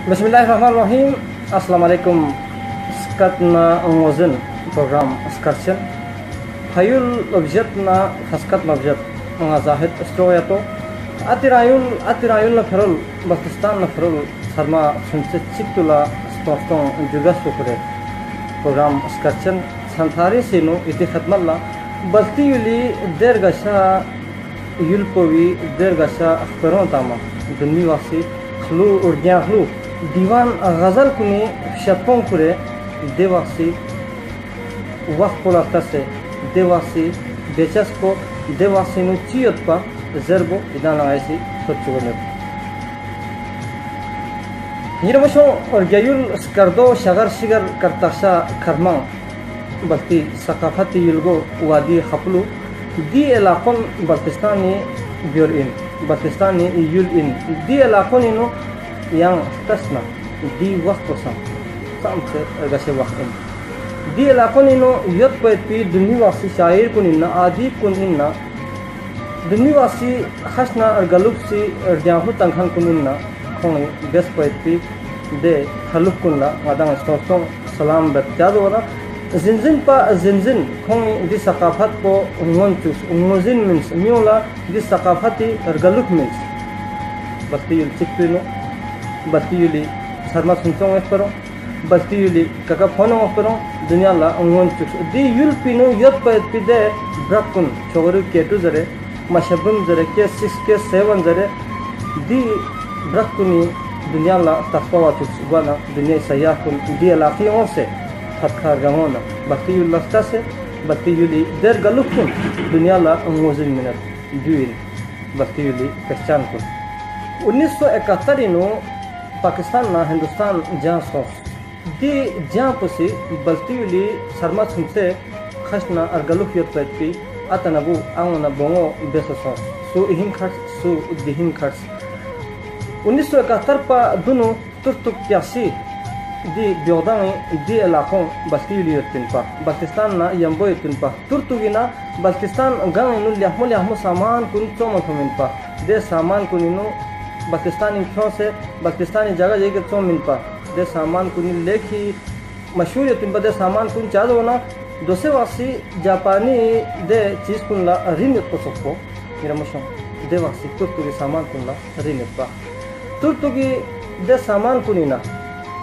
Bismillahirrahmanirrahim. Assalamualaikum. Skatna ngozin program skarchen. Hayul object na faskat object ngazahid stroyato. Atirayul na ferul Pakistan na ferul sarma sunse chiptula stostong jugas pukure. Program skarchen santhari sinu iti khatmalla balti yuli dergasha yulpovi dergasha akhbaron tama dunni wasi khlu urgya khlu दीवान गज़ल कुनी शपों कुरे देवासी वक्त पोलाता से देवासी बेचस को देवासी नु चियत पा जरबो इदाना ऐसी सोचुगने हिरमशो और गयुल Skardu sugar Shigar करताशा खरमा बल्कि सकाफती युलगो वादी खपलू दी इलाकों बल्तिस्तानी ब्योर इन बल्तिस्तानी युल इन दी इलाकों इनो yang tasna di waktu samse gase waktu di lakon ino yot peti dunniwasi shair kuninna adi kuninna dunniwasi khasna argalupsi arjahu tangkhan kuninna khoni bes peti de haluk kunla ngadang stosong salam berjadora zinzin khoni di sakafat ko ngonchus ngozin means miola di sakafati argalup means basti yul chikpino बस्तीयुली Sharma सुनसों एस्परों बस्तीयुली कका फोनों एस्परों दुनिया ला अंगों चुक दी यूरोपिनो यत पैद पिदे ब्रकुन चोगरु K2 जरे मशबुम जरे के 6 के 7 जरे दी ब्रकुनी दुनिया ला तस्पवा चुक गुना दुनिया सयाह कुन दी इलाकियों से फतखा गमोना बस्तीयुल लस्ता से बस्तीयुली देर गलुकुन दुनिया ला अंगोजिन मिनट जुइन बस्तीयुली पहचान कुन 1971 नो पाकिस्तान ना हिंदुस्तान जहाँ सोच दी जहाँ पसी बल्तीयुली शर्मा सुनते खशना अर्गलुफियत पैती अतनबु आंगना बोंगो बेसा सोच सु इहिन खर्च सु दिहिन खर्च 1971 पा दुनु तुर्तुक त्यासी दी ब्योदांग दी इलाकों बल्तीयुली यतिन पा पाकिस्तान ना यंबो यतिन पा तुर्तुगिना पाकिस्तान गांव नु ल्याहमो सामान कुन चोम थमिन पा दे सामान कुनिनो पाकिस्तानी क्यों से पाकिस्तानी जगह जाके चो मिनपा दे सामान कुनी लेखी मशहूर है तिनपा दे सामान कुन चादो ना दोसे वासी जापानी दे चीज कुनला रिन तो सको मेरा मशो दे वासी तुर्तुगी सामान कुनला रिन पा तुर्तुगी दे सामान कुनी ना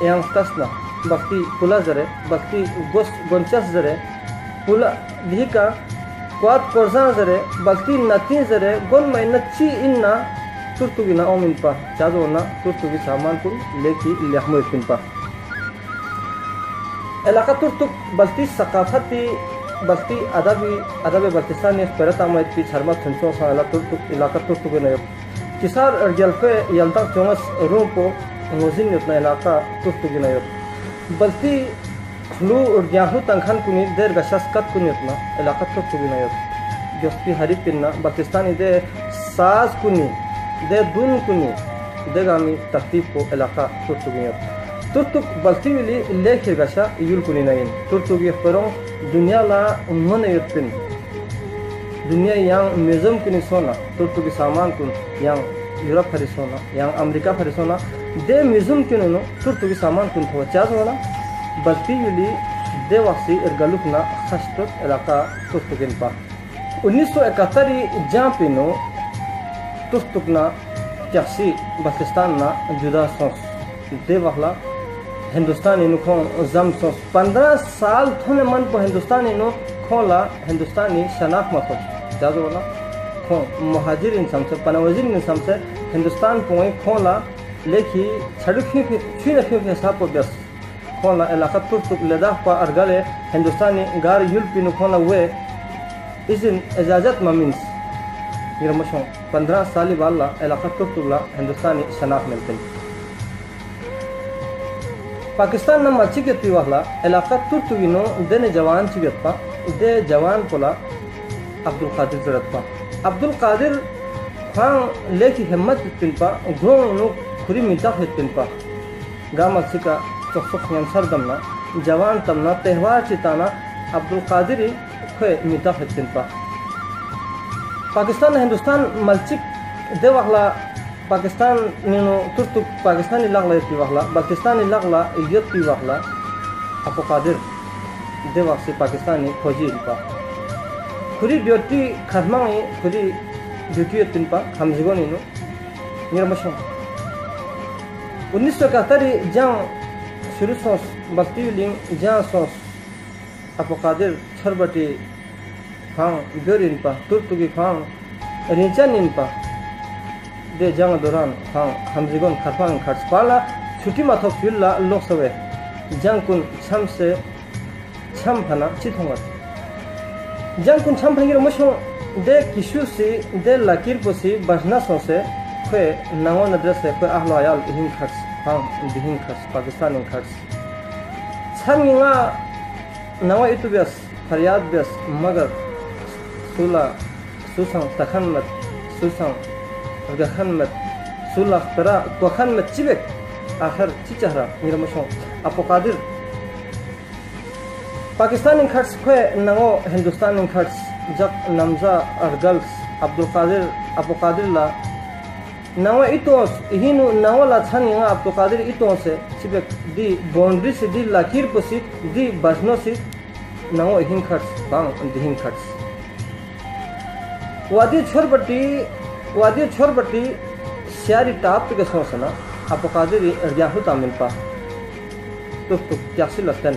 यांग तसना बक्ति पुला जरे बक्ति गोंचस जरे पुला लिका क्वाद कोरजा जरे बक्ति नती जरे गोन महीना ची इन्ना तुर्तुगी ना ओमिन पा चादो ना तुर्तुगी सामान कुन लेकी लियाहमो इतिन पा इलाका तुर्तुक बल्ती सकाफती बल्ती अदबी बल्तिस्तानी परता में पी शर्मा थंसो साला तुर्तुक इलाका तुर्तुक ने किसार अर्जलफे यलता चोंगस रूम को मोजिन इतना इलाका तुर्तुक ने Balti flu urgyahu tangkhan kuni der gashaskat kuni इतना इलाका तुर्तुक ने जोस्ती हरी पिन्ना पाकिस्तानी दे साज कुनी दे दुन कुनी देगामी तरतीब को इलाका तुर्तुगियत तुर्तुक बल्तीविली लेखिर गशा युल कुनी नयन तुर्तुगी फरों दुनिया ला उन्होंने युत्तिन दुनिया यांग म्यूजियम कुनी सोना तुर्तुगी सामान कुन यांग यूरोप फरी सोना यांग अमेरिका फरी सोना दे म्यूजियम कुनी नो तुर्तुगी सामान कुन थो चाज होना बल्तीविली देवासी इरगलुक ना खस्तुक इलाका तुर्तुगिन पा 1971 जहाँ पिनो तुस्तुकना त्यासी पाकिस्तान ना जुदा सोच दे वाला हिंदुस्तानी नु खो जम सोच 15 साल थोने मन पर हिंदुस्तानी नु खोला हिंदुस्तानी शनाख मत जादो ना खो मुहाजिर इंसान से पनवजिर इंसान से हिंदुस्तान पोई खोला लेखी छड़ुखी फिर हिसाब को दस खोला इलाका तुर्तुक लद्दाख पर अरगले हिंदुस्तानी गार यूरोपी नु खोला वे इजन इजाजत ममीन्स यरमशों 15 साल वाला इलाका तुर्तुला हिंदुस्तानी शनाख मिलते पाकिस्तान न मची के वाला इलाका तुर्तुगिनो देने जवान चिगतपा दे जवान पोला अब्दुल कादिर जरतपा अब्दुल कादिर खान लेकी हिम्मत तिनपा घोनो खुरी मिटा तिनपा गामसी का चौसुख सरदमना जवान तमना त्यौहार चिताना अब्दुल कादिर खे मिटा तिनपा पाकिस्तान हिंदुस्तान मलचिक देवला पाकिस्तान नीनो तुर्तुक पाकिस्तानी लागला यती वाखला बल्तिस्तानी लागला यती वाखला अबु कादिर देवासी पाकिस्तानी खोजी पा खुरी ड्यूटी खरमांगी खुरी ड्यूटी यतिन पा हमजिगो नीनो निरमशों 1971 जंग शुरू सोस बक्ति लिंग जंग सोस अबु कादिर छरबटी खां गोरिन पा तुर्तुकी खां रिंचन इन पा दे जंग दौरान खां हमजिगोन खरपांग खर्चपाला छुट्टी माथोक फिल्ला लोकसवे जंग कुन छम से छम फना चिथोंगत जंग कुन छम फंगिर मशों दे किशु से दे लकीर पोसी बजना सोसे खे नंगो नद्रस से खे अहलो आयाल हिम खर्च खां दिहिम खर्च पाकिस्तान खर्च छंगिंगा नवा इतुबस फरियाद बस मगर सुला सुसंग तखन मत सुसंग गखन मत सुला तरा कोखन मत चिबेक आखिर चिचहरा निरमशों अबु कादिर पाकिस्तान खर्च खे नंगो हिंदुस्तान खर्च जब नमजा अर्गल्स अब्दुल कादिर ला नवा इतोस इहिनु नवा ला छनिंगा अब्दुल कादिर इतोस से चिबेक दी बाउंड्री से दी लकीर पोसी दी बजनो से नंगो हिम खर्च बांग दिहिम खर्च वादी छोरबटी सियारी टाप के सोसना अबु कादिर याहु तामिल पा तुक त्यासी लस्तन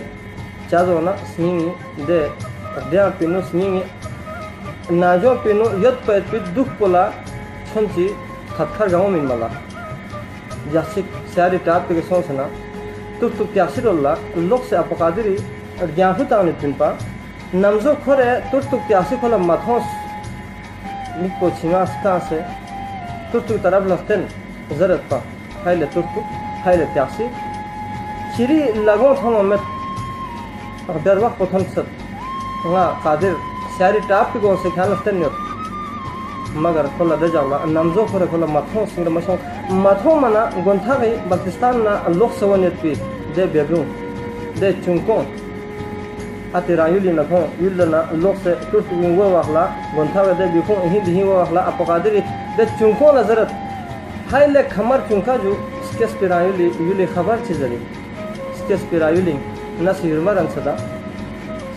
चाजो ना स्निंगी दे द्या पिनु स्निंगी नाजो पिनु यत पैत पि दुख पोला छंची खतखर गांव मिन मला यासी सियारी टाप के सोसना तुक त्यासी रोला लोक से अबु कादिर याहु तामिल पिनपा नमजो खोरे तुक त्यासी खोला माथोस निको छिंगा स्ता से तुर्तु तरफ लफ्तन जरत पा हाइले तुर्तु हाइले त्यासी चिरी लगो थों में अगर वक्त पथन सत ना कादिर सारी टाप की गो से ख्याल लफ्तन न्योत मगर खोला दे जावला नमजो खोरे खोला मथों सिंगर मशों मथों मना गोंथा गई पाकिस्तान ना लोक सवनियत पी दे बेगू दे चुंको आते रायुली न खो युलना लोक से तुर्तु मिंगो वाखला गोंथा दे बिखो ही दिही वाखला अबु कादिर दे चुंको नजरत हाइले खमर चुंका जो स्केस पिरायुली युली खबर चीजरी स्केस पिरायुली नसीर मरन सदा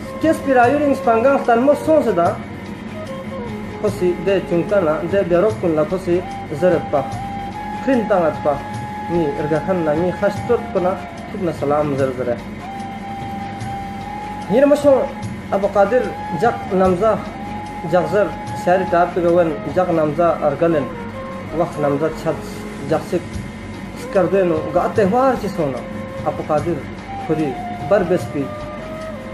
स्केस पिरायुली स्पंगांग तलमो सों सदा खोसी दे चुंका ना दे बेरोक कुनला खोसी जरत पा खिन तांगत पा नि इरगखन ना नि खस्तत कोना तुकना सलाम जरजरे हिरमशो अबु कादिर जक नमजा जगजर सारी टाप के गवन जक नमजा अर्गलन वक्त नमजा छत जक्सिक स्कर्देनो गाते वार चिसोना अबु कादिर खुदी बरबस्पी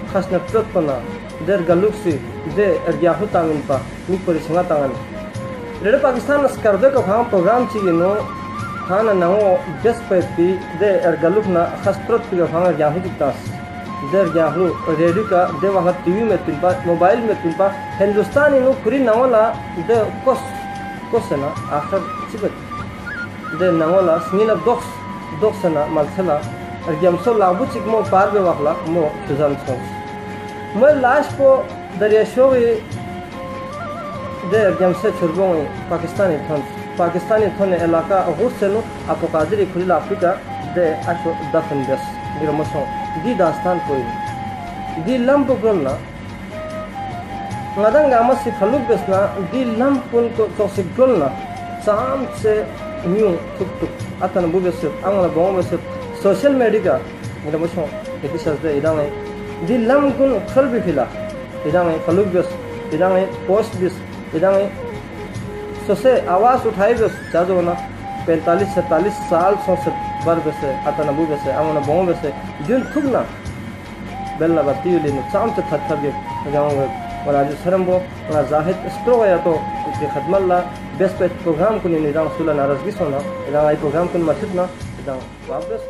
खसना प्रतपना दर गलुक्सी दे अर्याहु तांगिन पा निपरि सिंगा तांगन रेड पाकिस्तान स्कर्दे को खां प्रोग्राम चिगिनो खाना नंगो बेस्पी दे अर्गलुकना खसप्रत के खां अर्याहु दितास दर याहू रेडियो का दे वहाँ टीवी में पिनपा मोबाइल में पिनपा हिंदुस्तानी नो खुरी नवला दे कोस ना आखिर चिबत दे नवला स्नीला दोक्स ना मलसला और गेमसो लाबू चिकमो पार बे वाखला मो सुजान सो मैं लाश को दरिया शोगी दे गेमसे छुरबोंगी पाकिस्तानी थोन इलाका अगुर से नो अबु कादिर खुली अफ्रीका दे आशो दफन बस गिरमसो दी दास्तान कोई दी लंब गुलना नदंग आमसी फलुक बेसना दी लंब कुन तो चौसिक गुलना साम से न्यू तुक अतन बुबेसे अंगला बोंबेसे सोशल मीडिया गिरमसो एपिसोड दे इदांगे दी लंब कुन खल बिफिला इदांगे फलुक बेस इदांगे पोस्ट बिस इदांगे सोसे आवाज उठाई बस जादो ना 45-47 साल सोसे बर बसे अतनबू बसे अमन बों बसे जुन थुगना बेल्ला बतीली न चामच थथबे जाऊंगा और आज शरमबो ना जाहिद स्ट्रो या तो के खदमल्ला बेस्ट प्रोग्राम को निजाम सुला नाराजगी सोना इदा आई प्रोग्राम को मस्जिद ना इदा वापस